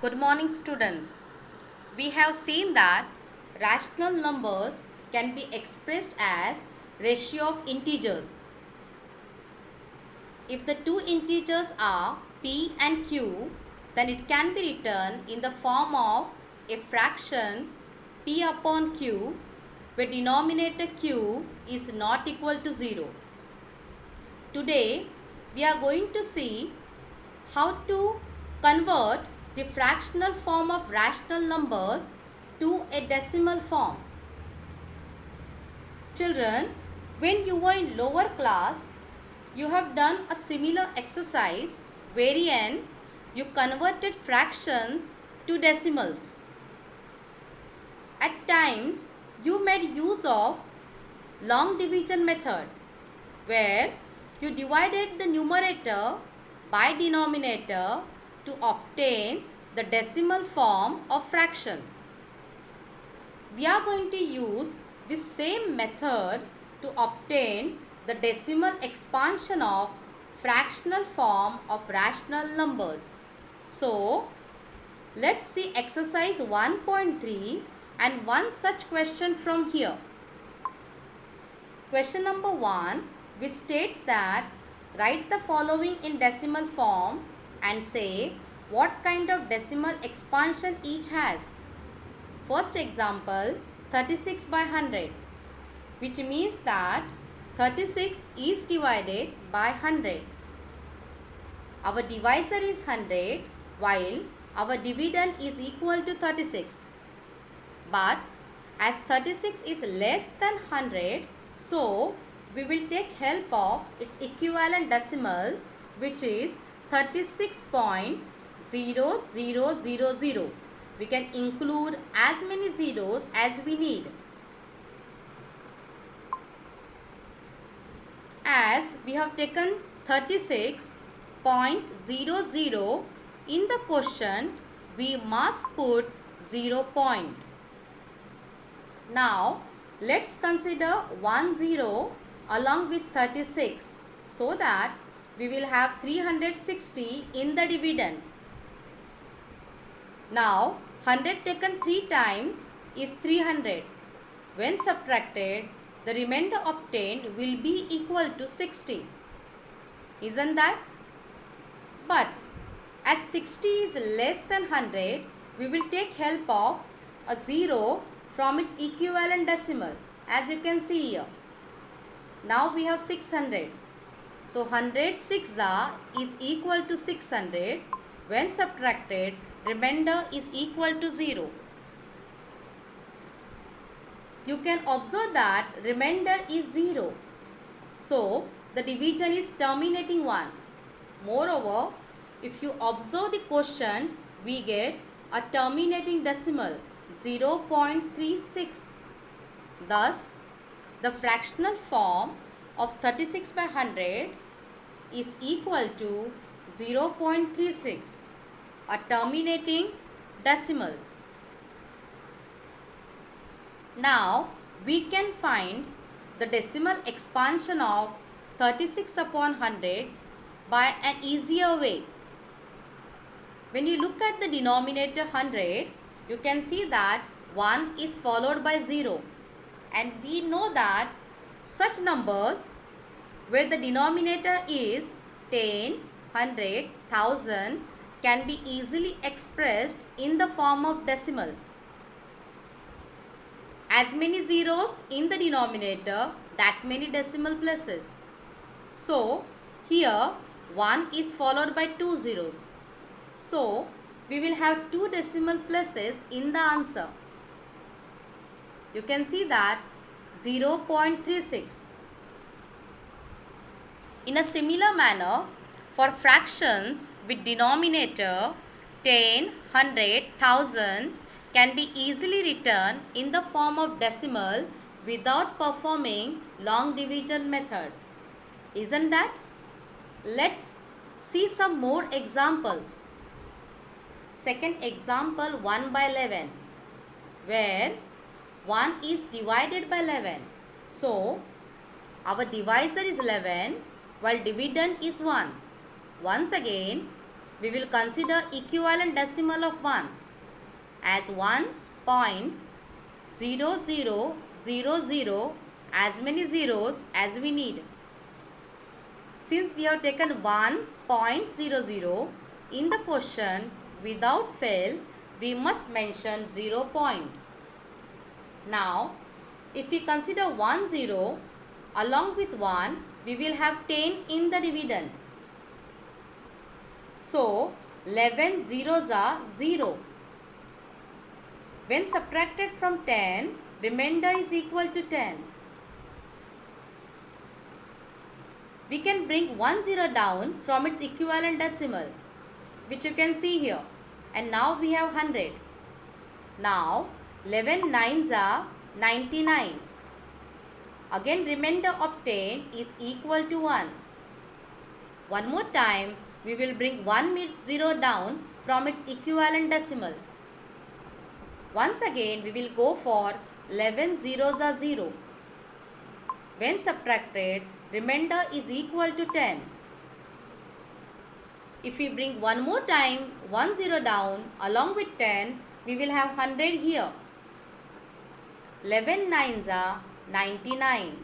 Good morning, students. We have seen that rational numbers can be expressed as ratio of integers. If the two integers are p and q, then it can be written in the form of a fraction p upon q, where denominator q is not equal to 0. Today, we are going to see how to convert the fractional form of rational numbers to a decimal form. Children, when you were in lower class, you have done a similar exercise wherein you converted fractions to decimals. At times, you made use of long division method where you divided the numerator by denominator to obtain the decimal form of fraction. We are going to use this same method to obtain the decimal expansion of fractional form of rational numbers. So, let's see exercise 1.3 and one such question from here. Question number 1, which states that write the following in decimal form and say what kind of decimal expansion each has. First example, 36 by 100, which means that 36 is divided by 100. Our divisor is 100 while our dividend is equal to 36. But as 36 is less than 100, so we will take help of its equivalent decimal, which is 36.0000. We can include as many zeros as we need. As we have taken 36.00 in the quotient, we must put 0 point. Now, let's consider 1 0 along with 36 so that we will have 360 in the dividend. Now, 100 taken 3 times is 300. When subtracted, the remainder obtained will be equal to 60. Isn't that? But as 60 is less than 100, we will take help of a 0 from its equivalent decimal, as you can see here. Now we have 600. So 100 6 is equal to 600. When subtracted, remainder is equal to 0. You can observe that remainder is 0. So the division is terminating 1. Moreover, if you observe the quotient, we get a terminating decimal 0.36. Thus, the fractional form of 36 by 100 is equal to 0.36, a terminating decimal. Now, we can find the decimal expansion of 36 upon 100 by an easier way. When you look at the denominator 100, you can see that 1 is followed by 0. And we know that such numbers where the denominator is 10, 100, 1000 can be easily expressed in the form of decimal. As many zeros in the denominator, that many decimal places. So, here 1 is followed by 2 zeros. So, we will have 2 decimal places in the answer. You can see that 0.36. In a similar manner, for fractions with denominator 10, 100, 1000 can be easily written in the form of decimal without performing long division method. Isn't that? Let's see some more examples. Second example, 1 by 11, where 1 is divided by 11. So, our divisor is 11 while dividend is 1. Once again, we will consider equivalent decimal of 1 as 1.0000, as many zeros as we need. Since we have taken 1.00 in the question, without fail, we must mention 0 point. Now, if we consider 1 0, along with 1, we will have 10 in the dividend. So, 11 zeros are 0. When subtracted from 10, remainder is equal to 10. We can bring 1 0 down from its equivalent decimal, which you can see here. And now we have 100. Now, 11 nines are 99. Again, remainder obtained is equal to 1. One more time, we will bring 1 0 down from its equivalent decimal. Once again, we will go for 11 zeros are 0. When subtracted, remainder is equal to 10. If we bring one more time 1 0 down along with 10, we will have 100 here. 11 nines are 99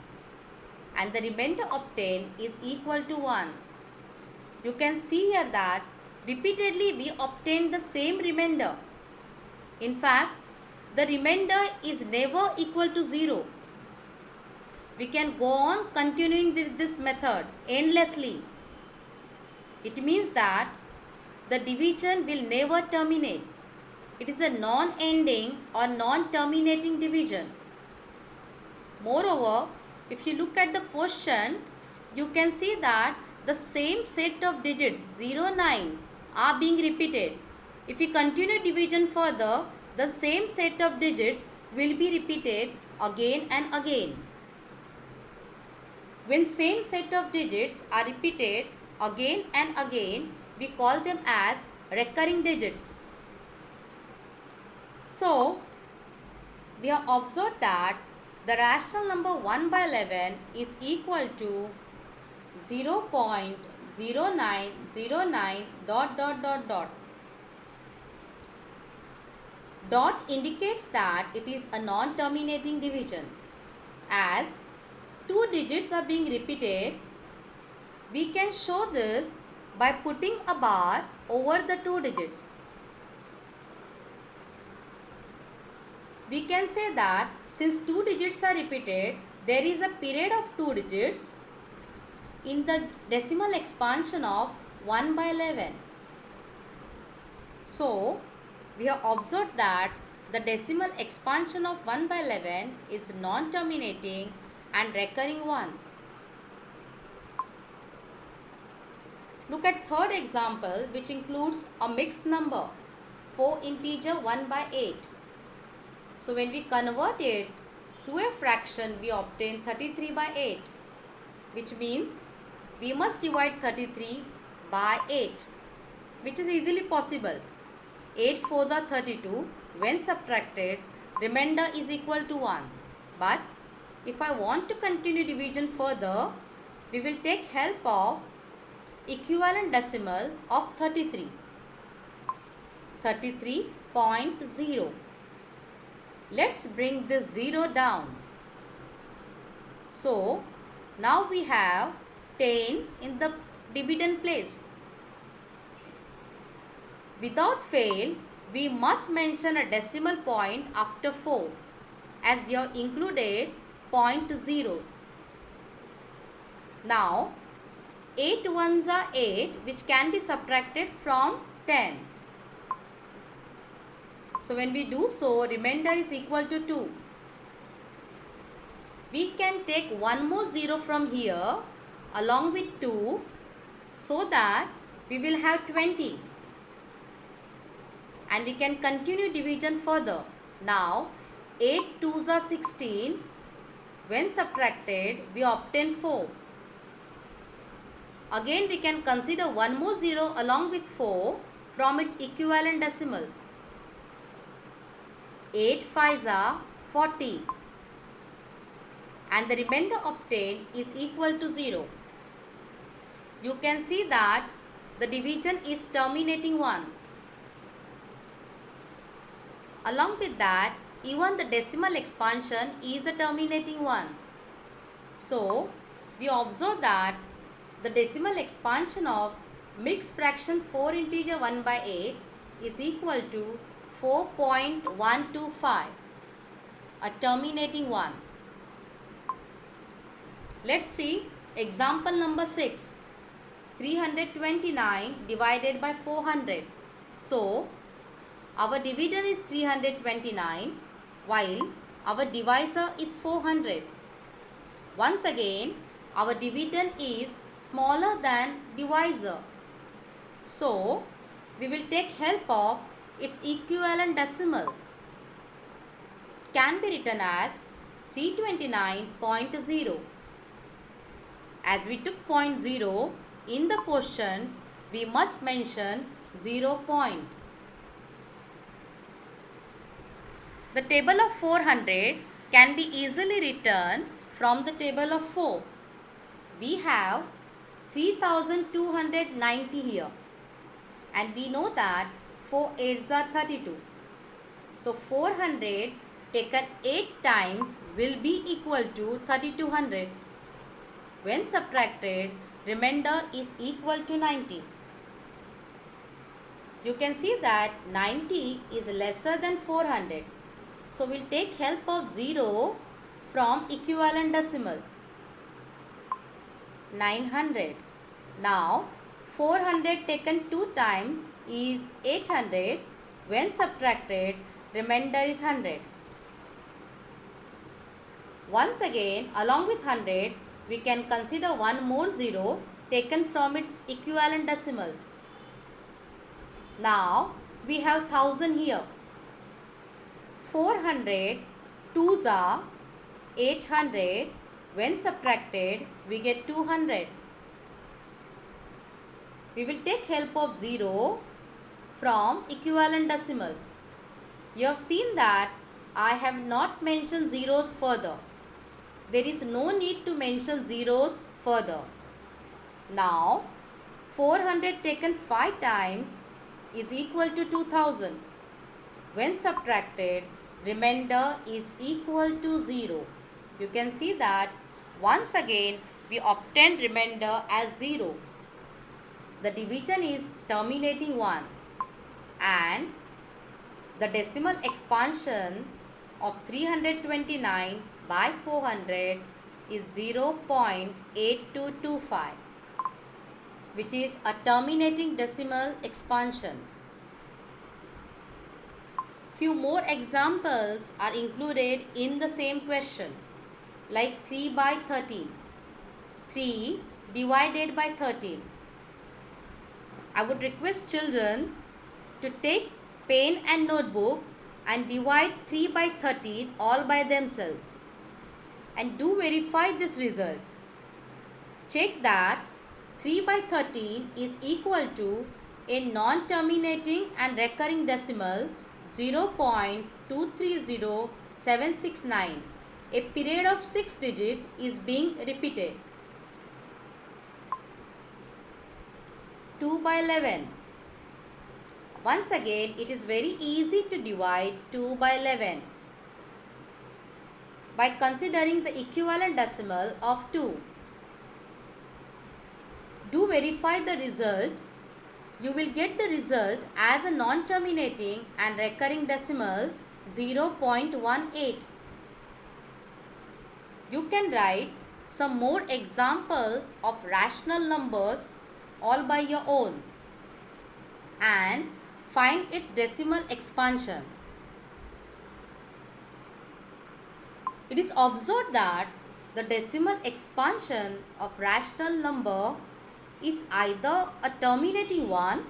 and the remainder obtained is equal to 1. You can see here that repeatedly we obtained the same remainder. In fact, the remainder is never equal to 0. We can go on continuing this method endlessly. It means that the division will never terminate. It is a non-ending or non-terminating division. Moreover, if you look at the question, you can see that the same set of digits 0, 9 are being repeated. If we continue division further, the same set of digits will be repeated again and again. When same set of digits are repeated again and again, we call them as recurring digits. So, we have observed that the rational number 1 by 11 is equal to 0.0909 ... Dot indicates that it is a non-terminating division. As two digits are being repeated, we can show this by putting a bar over the two digits. We can say that since two digits are repeated, there is a period of two digits in the decimal expansion of 1 by 11. So, we have observed that the decimal expansion of 1 by 11 is non-terminating and recurring one. Look at third example, which includes a mixed number 4 integer 1 by 8. So when we convert it to a fraction, we obtain 33 by 8, which means we must divide 33 by 8, which is easily possible. 8 4s are 32. When subtracted, remainder is equal to 1. But if I want to continue division further, we will take help of equivalent decimal of 33. 33.0. Let's bring this 0 down. So, now we have 10 in the dividend place. Without fail, we must mention a decimal point after 4, as we have included point zeros. Now, 8 ones are 8, which can be subtracted from 10. So when we do so, remainder is equal to 2. We can take one more 0 from here along with 2, so that we will have 20. And we can continue division further. Now 8 2s are 16. When subtracted, we obtain 4. Again we can consider one more 0 along with 4 from its equivalent decimal. 8 5s are 40. And the remainder obtained is equal to 0. You can see that the division is terminating one. Along with that, even the decimal expansion is a terminating one. So, we observe that the decimal expansion of mixed fraction 4 integer 1 by 8 is equal to 4.125, a terminating one. Let's see example number 6. 329 divided by 400. So, our divisor is 329 while our divisor is 400. Once again, our dividend is smaller than divisor. So, we will take help of its equivalent decimal. It can be written as 329.0. As we took 0.0 in the question, we must mention 0 point. The table of 400 can be easily written from the table of 4. We have 3290 here, and we know that 4 8s are 32. So 400 taken 8 times will be equal to 3200. When subtracted, remainder is equal to 90. You can see that 90 is lesser than 400. So we'll take help of 0 from equivalent decimal. 900. Now 400 taken 2 times is 800. When subtracted, remainder is 100. Once again, along with 100, we can consider one more 0 taken from its equivalent decimal. Now we have 1000 here. 400 2s are 800. When subtracted, we get 200. We will take help of 0 from equivalent decimal. You have seen that I have not mentioned zeros further. There is no need to mention zeros further. Now 400 taken 5 times is equal to 2000. When subtracted, remainder is equal to 0. You can see that once again we obtained remainder as 0. The division is terminating 1, and the decimal expansion of 329 by 400 is 0.8225, which is a terminating decimal expansion. Few more examples are included in the same question, like 3 by 13. 3 divided by 13. I would request children to take pen and notebook and divide 3 by 13 all by themselves, and do verify this result. Check that 3 by 13 is equal to a non-terminating and recurring decimal 0.230769. A period of 6 digits is being repeated. 2 by 11. Once again, it is very easy to divide 2 by 11 by considering the equivalent decimal of 2. Do verify the result. You will get the result as a non-terminating and recurring decimal 0.18. You can write some more examples of rational numbers all by your own and find its decimal expansion. It is observed that the decimal expansion of rational number is either a terminating one,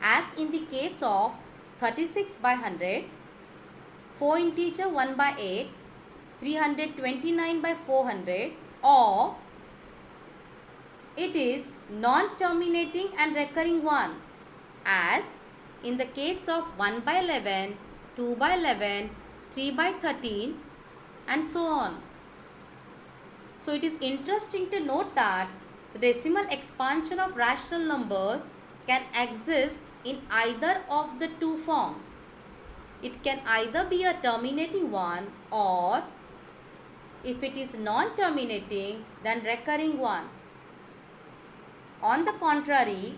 as in the case of 36 by 100, 4 integer 1 by 8, 329 by 400, or it is non-terminating and recurring one, as in the case of 1 by 11, 2 by 11, 3 by 13, and so on. So it is interesting to note that the decimal expansion of rational numbers can exist in either of the two forms. It can either be a terminating one, or if it is non-terminating, then recurring one. On the contrary,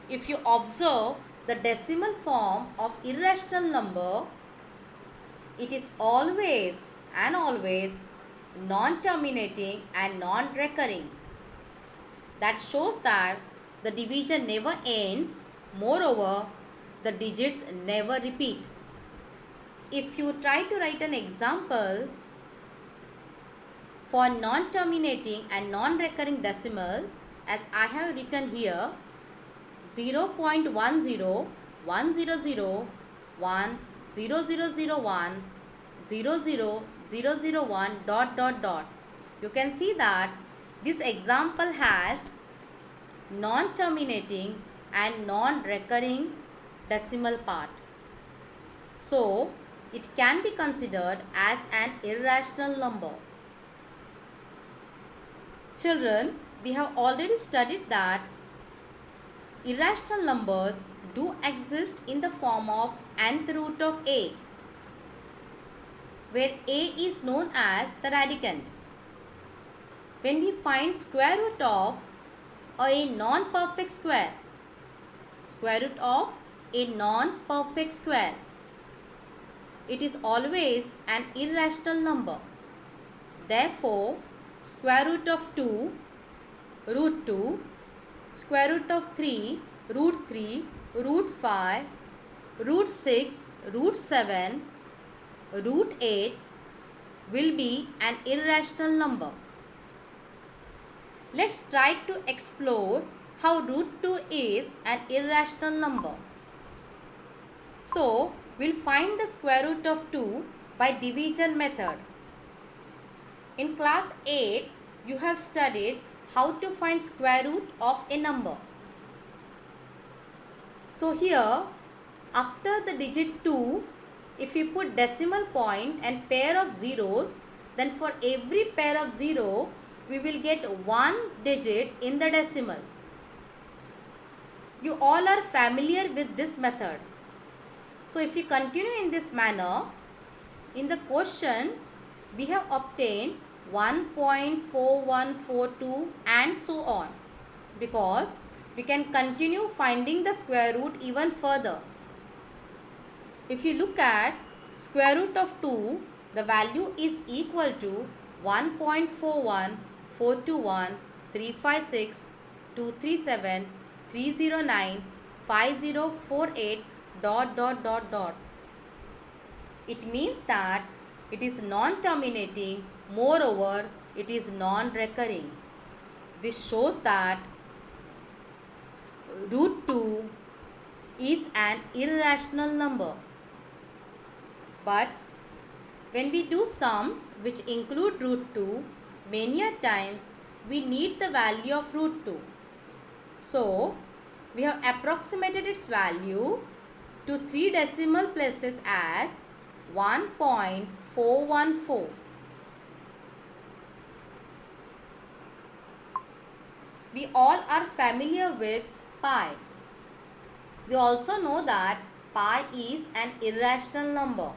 if you observe the decimal form of irrational number, it is always and always non-terminating and non-recurring. That shows that the division never ends. Moreover, the digits never repeat. If you try to write an example for non-terminating and non-recurring decimal, as I have written here, 0.10, 100, 10001, 00001 dot dot dot. You can see that this example has non-terminating and non-recurring decimal part. So, it can be considered as an irrational number. Children, we have already studied that irrational numbers do exist in the form of nth root of a, where a is known as the radicand. When we find square root of a non-perfect square, it is always an irrational number. Therefore, square root of 2, root 2, square root of 3, root 3, root 5, root 6, root 7, root 8 will be an irrational number. Let's try to explore how root 2 is an irrational number. So, we'll find the square root of 2 by division method. In class 8, you have studied how to find square root of a number. So here, after the digit 2, if you put decimal point and pair of zeros, then for every pair of 0, we will get one digit in the decimal. You all are familiar with this method. So if you continue in this manner, in the question, we have obtained 1.4142 and so on, because we can continue finding the square root even further. If you look at square root of 2, the value is equal to 1.414213562373095048 dot dot dot dot. It means that it is non-terminating. Moreover, it is non-recurring. This shows that root 2 is an irrational number. But when we do sums which include root 2, many a times we need the value of root 2. So, we have approximated its value to 3 decimal places as 1.414. We all are familiar with pi. We also know that pi is an irrational number.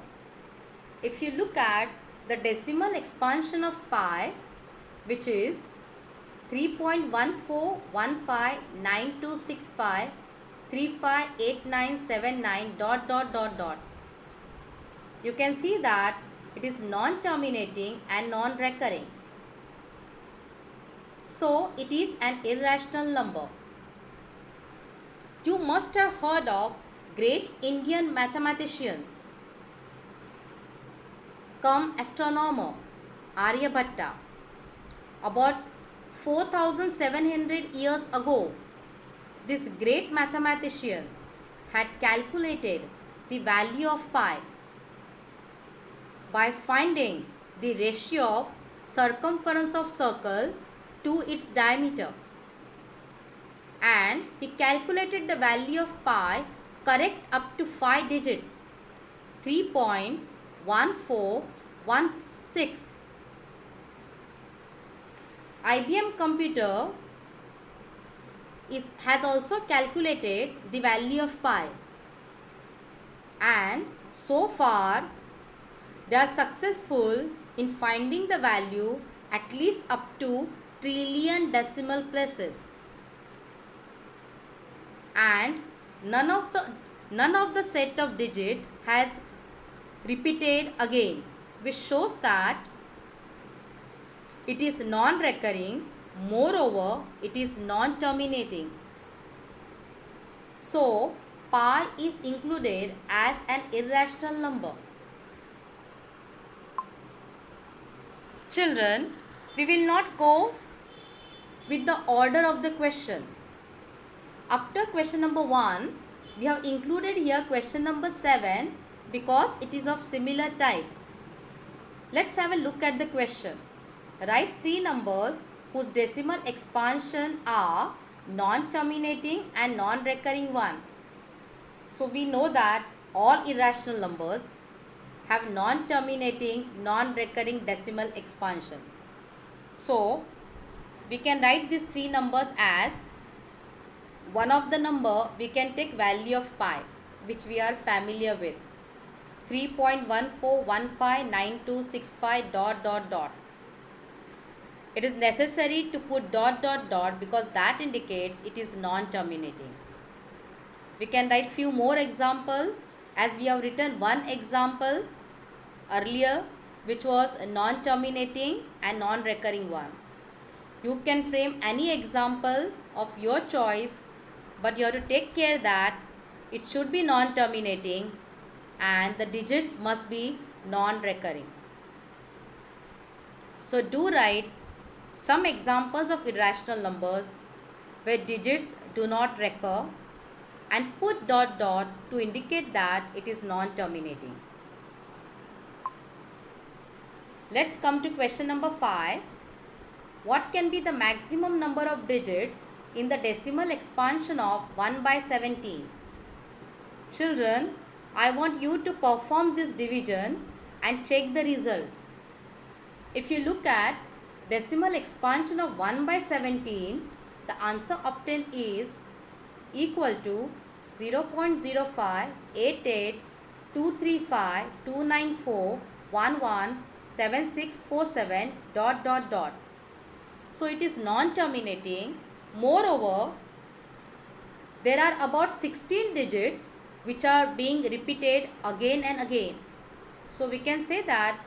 If you look at the decimal expansion of pi, which is 3.14159265358979 dot dot dot dot, you can see that it is non-terminating and non-recurring. So, it is an irrational number. You must have heard of great Indian mathematician cum astronomer Aryabhatta. About 4,700 years ago, this great mathematician had calculated the value of pi by finding the ratio of circumference of circle to its diameter, and he calculated the value of pi correct up to 5 digits, 3.1416. IBM computer has also calculated the value of pi, and so far they are successful in finding the value at least up to trillion decimal places, and none of the set of digit has repeated again, which shows that it is non-recurring. Moreover, it is non-terminating. So pi is included as an irrational number. Children, we will not go with the order of the question. After question number 1, we have included here question number 7 because it is of similar type. Let's have a look at the question. Write 3 numbers whose decimal expansion are non-terminating and non-recurring one. So we know that all irrational numbers have non-terminating, non-recurring decimal expansion. So we can write these 3 numbers as, one of the number we can take value of pi, which we are familiar with, 3.14159265 dot dot dot. It is necessary to put dot dot dot because that indicates it is non-terminating. We can write few more example, as we have written one example earlier which was a non-terminating and non-recurring one. You can frame any example of your choice, but you have to take care that it should be non-terminating and the digits must be non-recurring. So do write some examples of irrational numbers where digits do not recur and put dot dot to indicate that it is non-terminating. Let's come to question number 5. What can be the maximum number of digits in the decimal expansion of 1 by 17? Children, I want you to perform this division and check the result. If you look at decimal expansion of 1 by 17, the answer obtained is equal to 0.0588235294117647 dot dot dot. So it is non-terminating. Moreover, there are about 16 digits which are being repeated again and again. So we can say that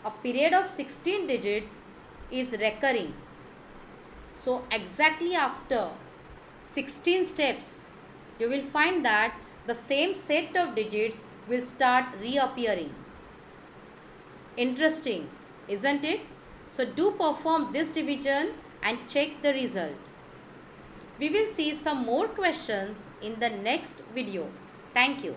a period of 16 digits is recurring. So exactly after 16 steps, you will find that the same set of digits will start reappearing. Interesting, isn't it? So do perform this division and check the result. We will see some more questions in the next video. Thank you.